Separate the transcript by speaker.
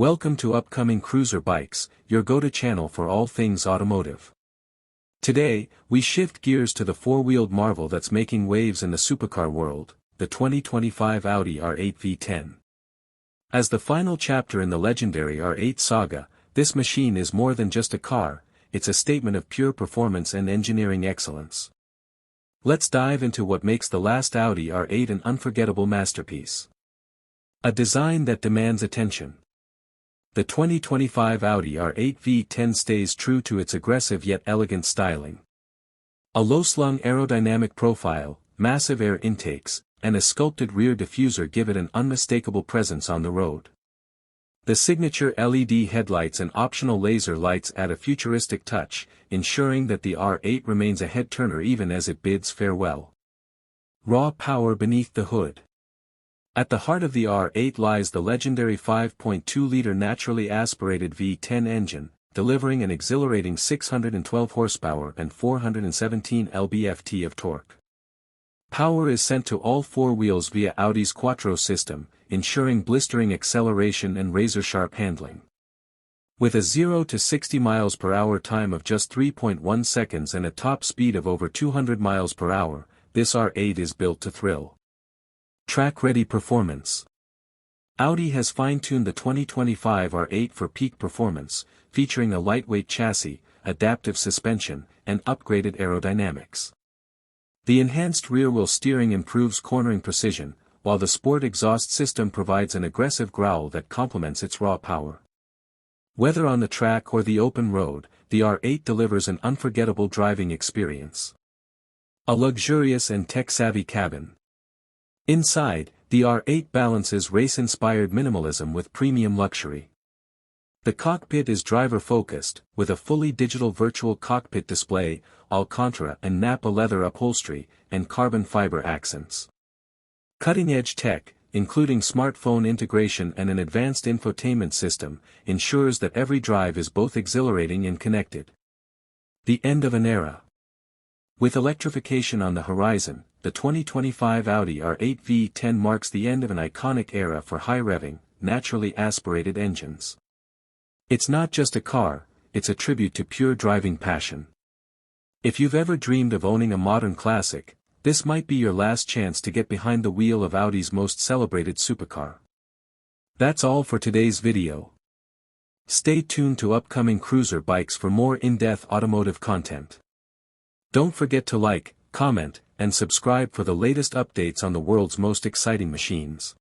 Speaker 1: Welcome to Upcoming Cruiser Bikes, your go-to channel for all things automotive. Today, we shift gears to the four-wheeled marvel that's making waves in the supercar world, the 2025 Audi R8 V10. As the final chapter in the legendary R8 saga, this machine is more than just a car, it's a statement of pure performance and engineering excellence. Let's dive into what makes the last Audi R8 an unforgettable masterpiece. A design that demands attention. The 2025 Audi R8 V10 stays true to its aggressive yet elegant styling. A low-slung aerodynamic profile, massive air intakes, and a sculpted rear diffuser give it an unmistakable presence on the road. The signature LED headlights and optional laser lights add a futuristic touch, ensuring that the R8 remains a head-turner even as it bids farewell. Raw power beneath the hood. At the heart of the R8 lies the legendary 5.2-liter naturally aspirated V10 engine, delivering an exhilarating 612 horsepower and 417 lb-ft of torque. Power is sent to all four wheels via Audi's Quattro system, ensuring blistering acceleration and razor-sharp handling. With a 0 to 60 miles per hour time of just 3.1 seconds and a top speed of over 200 miles per hour, this R8 is built to thrill. Track-ready performance. Audi has fine-tuned the 2025 R8 for peak performance, featuring a lightweight chassis, adaptive suspension, and upgraded aerodynamics. The enhanced rear-wheel steering improves cornering precision, while the sport exhaust system provides an aggressive growl that complements its raw power. Whether on the track or the open road, the R8 delivers an unforgettable driving experience. A luxurious and tech-savvy cabin. Inside, the R8 balances race-inspired minimalism with premium luxury. The cockpit is driver-focused, with a fully digital virtual cockpit display, Alcantara and Nappa leather upholstery, and carbon fiber accents. Cutting-edge tech, including smartphone integration and an advanced infotainment system, ensures that every drive is both exhilarating and connected. The end of an era. With electrification on the horizon, the 2025 Audi R8 V10 marks the end of an iconic era for high-revving, naturally aspirated engines. It's not just a car, it's a tribute to pure driving passion. If you've ever dreamed of owning a modern classic, this might be your last chance to get behind the wheel of Audi's most celebrated supercar. That's all for today's video. Stay tuned to Upcoming Cruiser Bikes for more in-depth automotive content. Don't forget to like, comment, and subscribe for the latest updates on the world's most exciting machines.